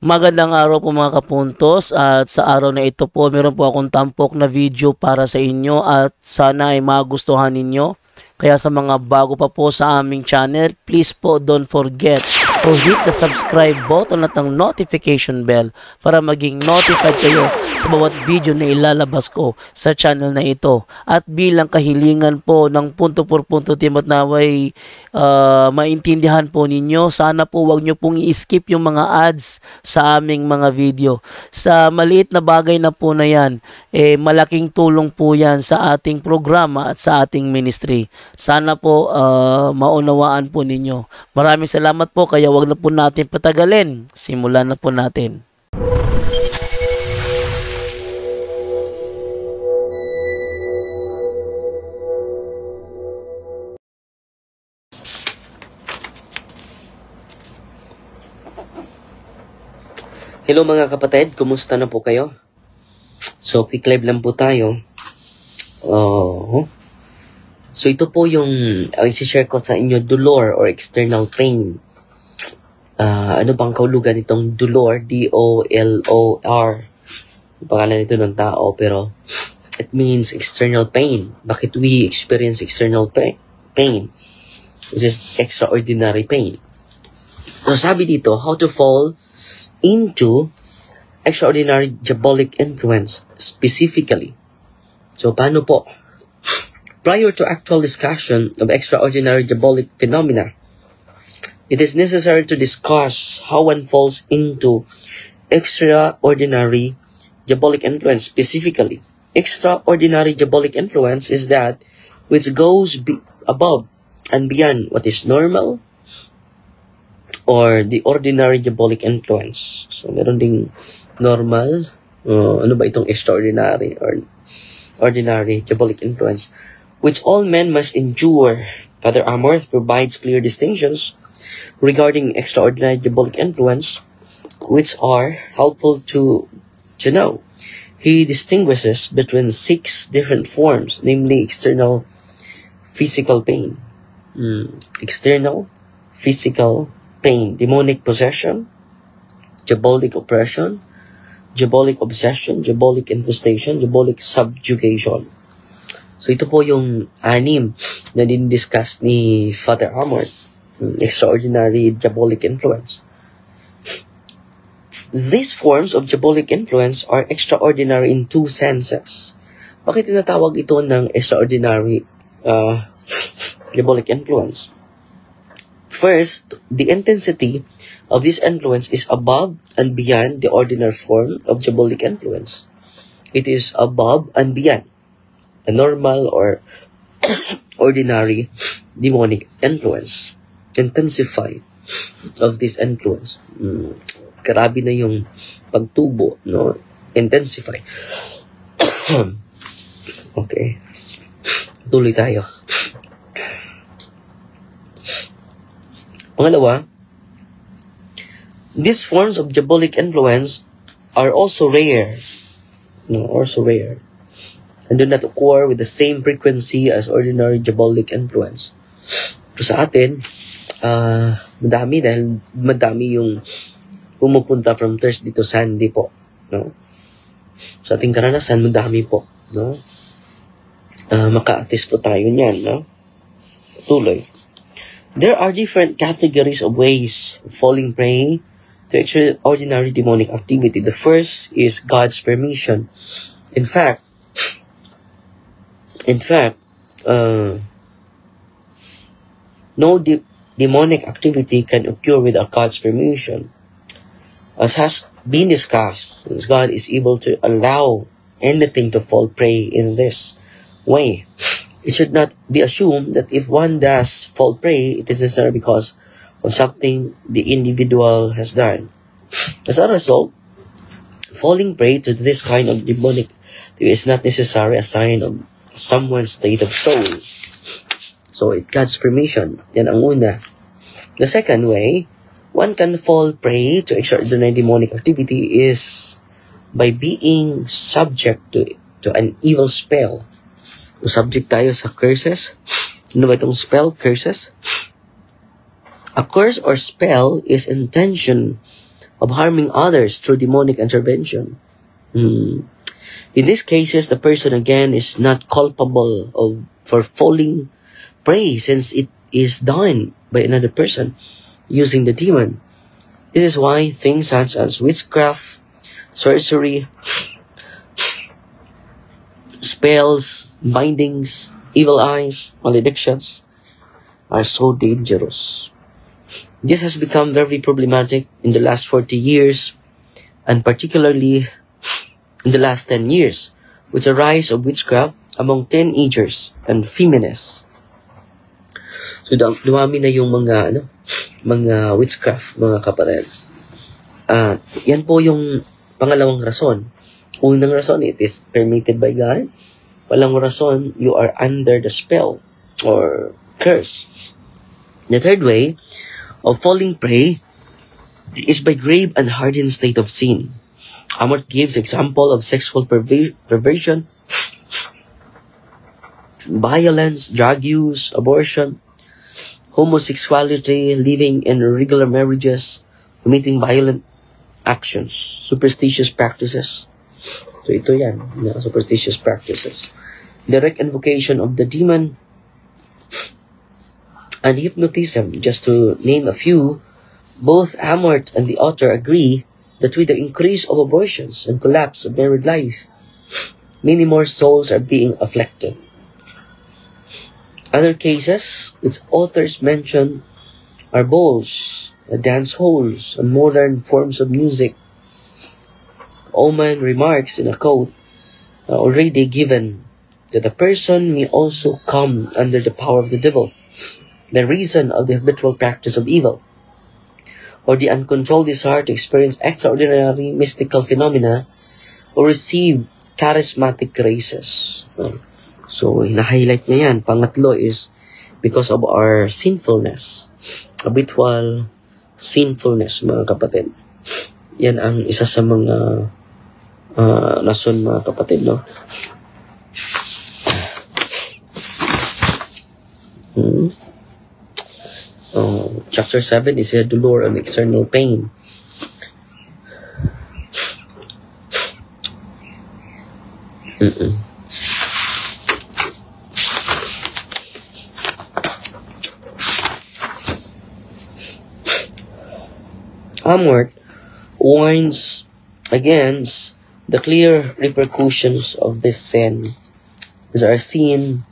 Magandang araw po mga kapuntos, at sa araw na ito po meron po akong tampok na video para sa inyo at sana ay magustuhan ninyo. Kaya sa mga bago pa po sa aming channel, please po don't forget to hit the subscribe button at ang notification bell para maging notified kayo sa bawat video na ilalabas ko sa channel na ito. At bilang kahilingan po ng punto por punto team at naway maintindihan po ninyo, sana po wag nyo pong i-skip yung mga ads sa aming mga video. Sa maliit na bagay na po na yan, malaking tulong po yan sa ating programa at sa ating ministry. Sana po maunawaan po ninyo. Maraming salamat po, kaya wag na po natin patagalin. Simulan na po natin. Hello mga kapatid, kumusta na po kayo? So, quick live lang po tayo. So, ito po yung isi-share ko sa inyo, dolor or external pain. Ano bang kahulugan itong dolor? D-O-L-O-R. Yung pangalan ito ng tao, pero it means external pain. Bakit we experience external pain? This is extraordinary pain. So, sabi dito, how to fall into extraordinary diabolic influence specifically. So, paano po? Prior to actual discussion of extraordinary diabolic phenomena, it is necessary to discuss how one falls into extraordinary diabolic influence specifically. Extraordinary diabolic influence is that which goes above and beyond what is normal or the ordinary diabolic influence. So, meron ding normal. Ano ba itong extraordinary or ordinary diabolic influence? Which all men must endure. Father Amorth provides clear distinctions regarding extraordinary diabolic influence, which are helpful to know. He distinguishes between 6 different forms, namely external physical pain, external physical pain, demonic possession, diabolic oppression, diabolic obsession, diabolic infestation, diabolic subjugation. So ito po yung 6 na din-discuss ni Father Amorth, extraordinary diabolic influence. These forms of diabolic influence are extraordinary in 2 senses. Bakit tinatawag ito ng extraordinary diabolic influence? First, the intensity of this influence is above and beyond the ordinary form of diabolic influence. It is above and beyond the normal or ordinary demonic influence. Intensify of this influence. Grabe na yung pagtubo, no? Intensify. Okay. Tuloy tayo. Pangalawa, these forms of diabolic influence are also rare. And do not occur with the same frequency as ordinary diabolic influence. Pero sa atin, madami dahil madami yung pumupunta from Thursday to Sunday po. No? Sa ating karanasan, madami po. No? Maka-artist po tayo niyan. No? Tuloy. There are different categories of ways of falling prey to extraordinary demonic activity. The first is God's permission. In fact, no demonic activity can occur without God's permission. As has been discussed, since God is able to allow anything to fall prey in this way, it should not be assumed that if one does fall prey, it is necessary because of something the individual has done. As a result, falling prey to this kind of demonic is not necessarily a sign of someone's state of soul. So, it God's permission. Yan ang una. The second way, one can fall prey to extraordinary demonic activity is by being subject to an evil spell. Subject tayo sa curses. Ano ba itong spell? Curses? A curse or spell is intention of harming others through demonic intervention. In these cases, the person again is not culpable for falling prey since it is done by another person using the demon. This is why things such as witchcraft, sorcery, spells, bindings, evil eyes, maledictions are so dangerous. This has become very problematic in the last 40 years, and particularly in the last 10 years, with the rise of witchcraft among teenagers and feminists. So, dumami na yung mga witchcraft, mga kapatid. Yan po yung pangalawang rason. Unang rason, it is permitted by God. Walang rason, you are under the spell or curse. The third way of falling prey is by grave and hardened state of sin. Amort gives example of sexual perversion, violence, drug use, abortion, homosexuality, living in irregular marriages, committing violent actions, superstitious practices. So ito yan, superstitious practices. Direct invocation of the demon, and hypnotism, just to name a few. Both Amort and the author agree that with the increase of abortions and collapse of married life, many more souls are being afflicted. Other cases its authors mention are balls, dance halls, and modern forms of music. Oman remarks in a quote already given that a person may also come under the power of the devil, the reason of the habitual practice of evil, or the uncontrolled desire to experience extraordinary mystical phenomena, or receive charismatic graces. So, hina-highlight niya yan. Pangatlo is because of our sinfulness. Habitual sinfulness, mga kapatid. Yan ang isa sa mga rason, mga kapatid, no? Chapter 7 is a dolor and external pain. Amort warns against the clear repercussions of this sin, as are seen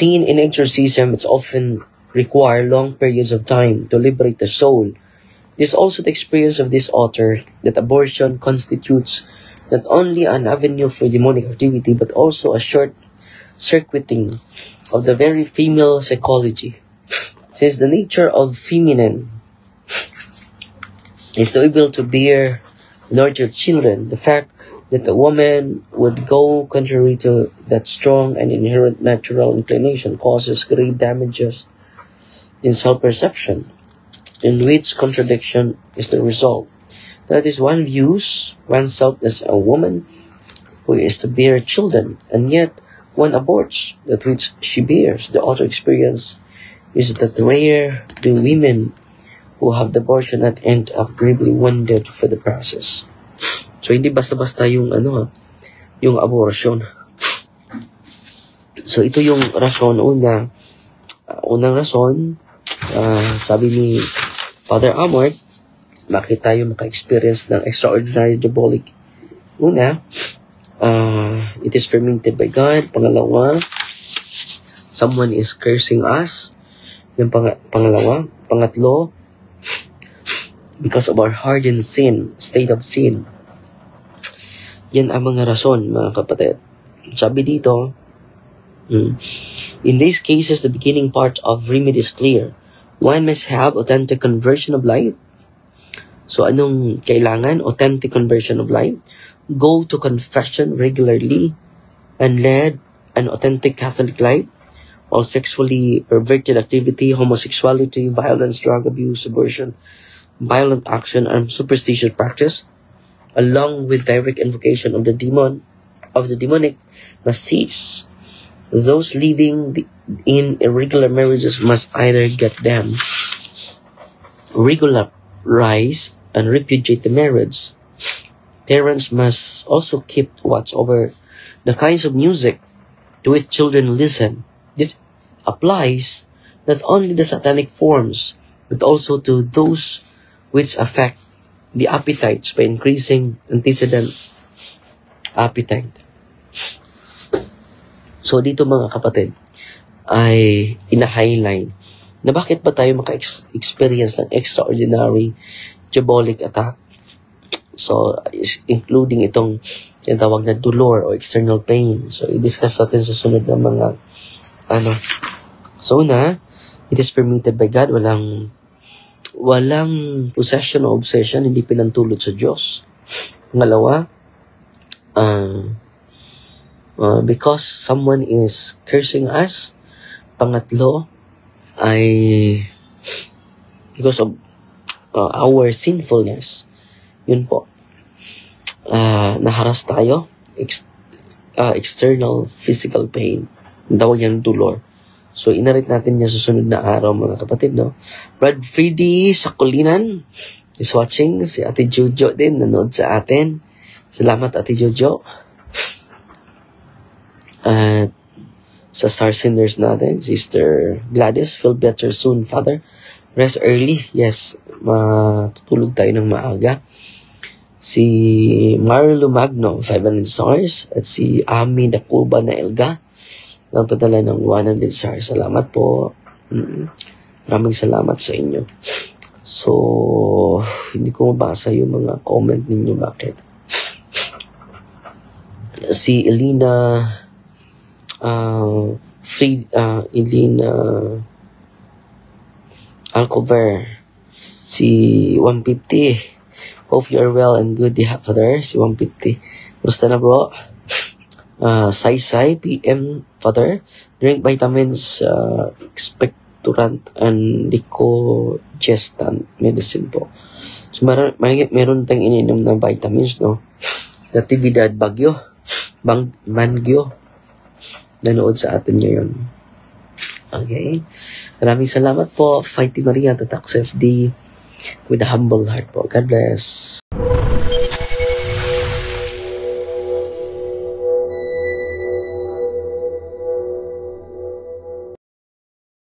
in exorcism. It's often require long periods of time to liberate the soul. This is also the experience of this author that abortion constitutes not only an avenue for demonic activity but also a short circuiting of the very female psychology. Since the nature of feminine is to be able to bear nurture children, the fact that a woman would go contrary to that strong and inherent natural inclination causes grave damages in self-perception, in which contradiction is the result. That is, one views oneself as a woman who is to bear children, and yet one aborts that which she bears. The author experience is that rare the women who have the abortion at end up gravely wounded for the process. So, hindi basta-basta yung yung abortion. So, ito yung rason. Unang rason, sabi ni Father Amort, bakit tayo maka-experience ng extraordinary diabolic? It is permitted by God. Pangalawa, someone is cursing us. Yung pangalawa. Pangatlo, because of our hardened sin, state of sin. Yan ang mga rason, mga kapatid. Sabi dito, in these cases, the beginning part of remedy is clear. One must have authentic conversion of life. So, anong kailangan? Authentic conversion of life. Go to confession regularly and lead an authentic Catholic life. All sexually perverted activity, homosexuality, violence, drug abuse, abortion, violent action, and superstitious practice, along with direct invocation of the demonic, must cease. Those living in irregular marriages must either get them regularize and repudiate the marriage. Parents must also keep watch over the kinds of music to which children listen. This applies not only the satanic forms, but also to those which affect the appetites by increasing antecedent appetite. So dito mga kapatid, ay ina-highlight na bakit ba tayo maka-experience ng extraordinary diabolic attack. So, including itong tinatawag na dolor o external pain. So, i-discuss natin sa sunod na mga So, it is permitted by God. Walang possession o obsession, hindi pinantulot sa Diyos. Pangalawa, because someone is cursing us. Pangatlo, ay because of our sinfulness. Yun po. Naharas tayo. External physical pain. Ang tawag yan dolor. So, inarit natin yan sa susunod na araw, mga kapatid, no? Brad Freddy Sakulinan is watching. Si Ate Jojo din, nanood sa atin. Salamat, Ate Jojo. At sa Star Senders natin, Sister Gladys, feel better soon, Father. Rest early. Yes, matutulog tayo ng maaga. Si Marlo Magno, 500 stars. At si Ami Dakuba na Elga, nagpadala ng 100 stars. Salamat po. Maraming salamat sa inyo. So, hindi ko mabasa yung mga comment ninyo. Bakit? Si Elina Elina Alcover, si 150. Hope you are well and good, Father. Si 150. Musta na, bro? Sai PM, Father. Drink vitamins, expectorant and decongestant medicine po. So, meron tayong ininom ng vitamins, no? Natividad Bagyo. Mangyo. Nanood sa atin ngayon. Okay. Maraming salamat po. Fighting Maria, Tatax FD with a humble heart po. God bless.